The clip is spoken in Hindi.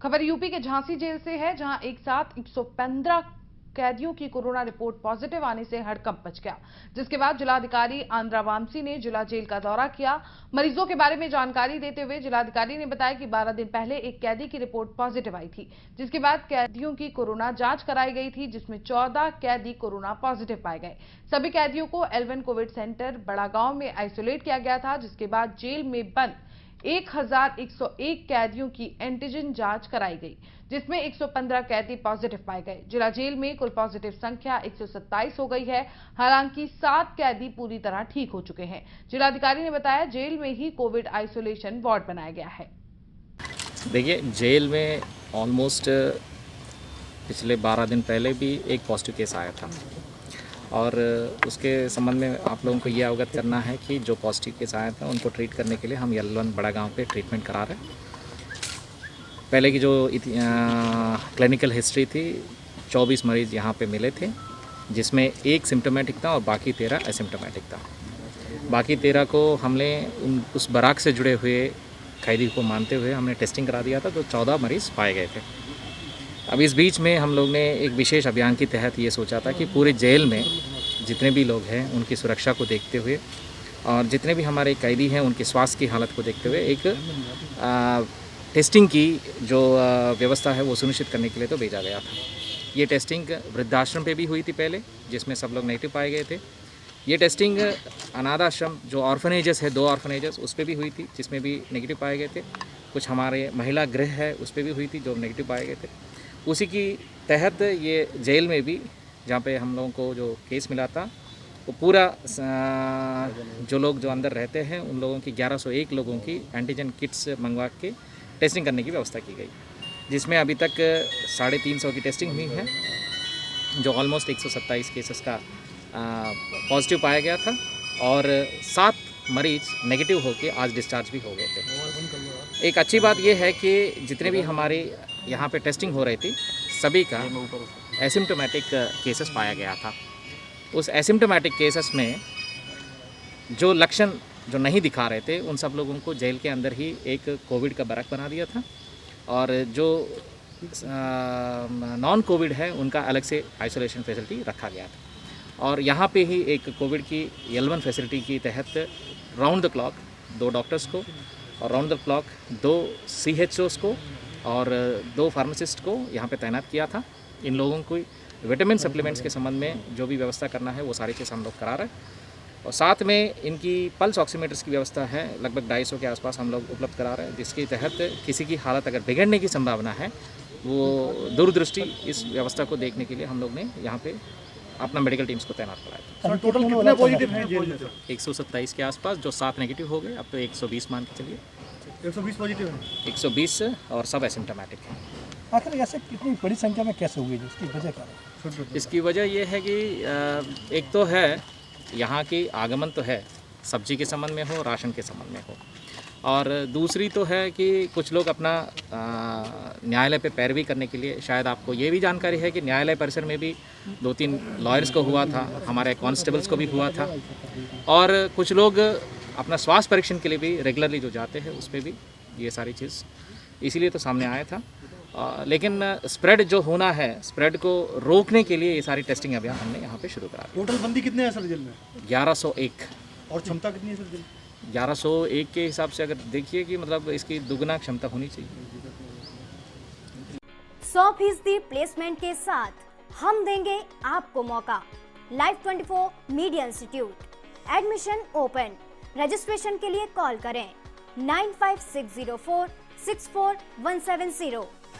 खबर यूपी के झांसी जेल से है, जहां एक साथ 115 कैदियों की कोरोना रिपोर्ट पॉजिटिव आने से हड़कंप मच गया, जिसके बाद जिलाधिकारी आंद्रा वामसी ने जिला जेल का दौरा किया। मरीजों के बारे में जानकारी देते हुए जिलाधिकारी ने बताया कि 12 दिन पहले एक कैदी की रिपोर्ट पॉजिटिव आई थी, जिसके बाद कैदियों की कोरोना जांच कराई गई थी, जिसमें 14 कैदी कोरोना पॉजिटिव पाए गए। सभी कैदियों को L1 कोविड सेंटर बड़ा गांव में आइसोलेट किया गया था, जिसके बाद जेल में बंद 1101 कैदियों की एंटीजन जांच कराई गई, जिसमें 115 कैदी पॉजिटिव पाए गए। जिला जेल में कुल पॉजिटिव संख्या 127 हो गई है। हालांकि 7 कैदी पूरी तरह ठीक हो चुके हैं। जिलाधिकारी ने बताया जेल में ही कोविड आइसोलेशन वार्ड बनाया गया है। देखिए, जेल में ऑलमोस्ट पिछले 12 दिन पहले भी एक पॉजिटिव केस आया था और उसके संबंध में आप लोगों को ये अवगत करना है कि जो पॉजिटिव केस आया था उनको ट्रीट करने के लिए हम L1 बड़ा गांव पे ट्रीटमेंट करा रहे हैं। पहले की जो क्लिनिकल हिस्ट्री थी, 24 मरीज़ यहाँ पे मिले थे, जिसमें एक सिम्टोमेटिक था और बाकी 13 एसिम्टोमेटिक था। बाकी 13 को हमने उस बराक से जुड़े हुए कैदी को मानते हुए हमने टेस्टिंग करा दिया था, तो 14 मरीज़ पाए गए थे। अब इस बीच में हम लोग ने एक विशेष अभियान के तहत ये सोचा था कि पूरे जेल में जितने भी लोग हैं उनकी सुरक्षा को देखते हुए और जितने भी हमारे कैदी हैं उनके स्वास्थ्य की हालत को देखते हुए एक टेस्टिंग की जो व्यवस्था है वो सुनिश्चित करने के लिए तो भेजा गया था। ये टेस्टिंग वृद्धाश्रम पे भी हुई थी पहले, जिसमें सब लोग नेगेटिव पाए गए थे। ये टेस्टिंग अनाथ आश्रम जो ऑर्फनेजेस है, 2 ऑर्फनेजेस, उस पर भी हुई थी, जिसमें भी नेगेटिव पाए गए थे। कुछ हमारे महिला गृह है, उस पर भी हुई थी, जो नेगेटिव पाए गए थे। उसी की तहत ये जेल में भी, जहाँ पे हम लोगों को जो केस मिला था, वो पूरा जो लोग जो अंदर रहते हैं उन लोगों की 1101 लोगों की एंटीजन किट्स मंगवा के टेस्टिंग करने की व्यवस्था की गई, जिसमें अभी तक 350 की टेस्टिंग हुई है, जो ऑलमोस्ट 127 केसेस का पॉजिटिव पाया गया था और 7 मरीज नेगेटिव होके आज डिस्चार्ज भी हो गए थे। एक अच्छी बात यह है कि जितने भी हमारे यहाँ पे टेस्टिंग हो रही थी, सभी का एसिम्टोमेटिक केसेस पाया गया था। उस एसिम्टोमेटिक केसेस में जो लक्षण जो नहीं दिखा रहे थे, उन सब लोगों को जेल के अंदर ही एक कोविड का बरक बना दिया था और जो नॉन कोविड है उनका अलग से आइसोलेशन फैसिलिटी रखा गया था। और यहाँ पे ही एक कोविड की L1 फैसिलिटी के तहत राउंड द क्लॉक 2 डॉक्टर्स को और राउंड द क्लॉक 2 CHOs को और 2 फार्मासिस्ट को यहाँ पे तैनात किया था। इन लोगों को विटामिन सप्लीमेंट्स के संबंध में जो भी व्यवस्था करना है वो सारी चीज़ हम लोग करा रहे हैं और साथ में इनकी पल्स ऑक्सीमीटर्स की व्यवस्था है, लगभग 250 के आसपास हम लोग उपलब्ध करा रहे हैं, जिसके तहत किसी की हालत अगर बिगड़ने की संभावना है, वो दूरदृष्टि इस व्यवस्था को देखने के लिए हम लोग ने यहाँ पे अपना मेडिकल टीम्स को तैनात कराया था। टोटल कितने पॉजिटिव हैं जेल में? 127 के आसपास, जो 7 नेगेटिव हो गए, अब तो 120 मान के चलिए। 120 पॉजिटिव हैं? 120 और सब एसिम्टोमेटिक है। आखिर ऐसे कितनी बड़ी संख्या में कैसे हुई, इसकी वजह क्या है? इसकी वजह ये है कि एक तो है यहाँ की आगमन तो है, सब्जी के संबंध में हो, राशन के संबंध में हो, और दूसरी तो है कि कुछ लोग अपना न्यायालय पे पैरवी करने के लिए, शायद आपको ये भी जानकारी है कि न्यायालय परिसर में भी 2-3 लॉयर्स को हुआ था, हमारे कांस्टेबल्स को भी हुआ था और कुछ लोग अपना स्वास्थ्य परीक्षण के लिए भी रेगुलरली जो जाते हैं उस पर भी ये सारी चीज़ इसीलिए तो सामने आया था। लेकिन स्प्रेड जो होना है, स्प्रेड को रोकने के लिए ये सारी टेस्टिंग अभियान हमने यहाँ पे शुरू करा दिया। टोटल बंदी कितने हैं सर जेल में? 1101। और क्षमता कितनी है सर जेल? 1101 के हिसाब से अगर देखिए कि मतलब इसकी दुगना क्षमता होनी चाहिए। 100% प्लेसमेंट के साथ हम देंगे आपको मौका। Live 24 media institute, admission open. Registration के लिए कॉल करें 9560464170।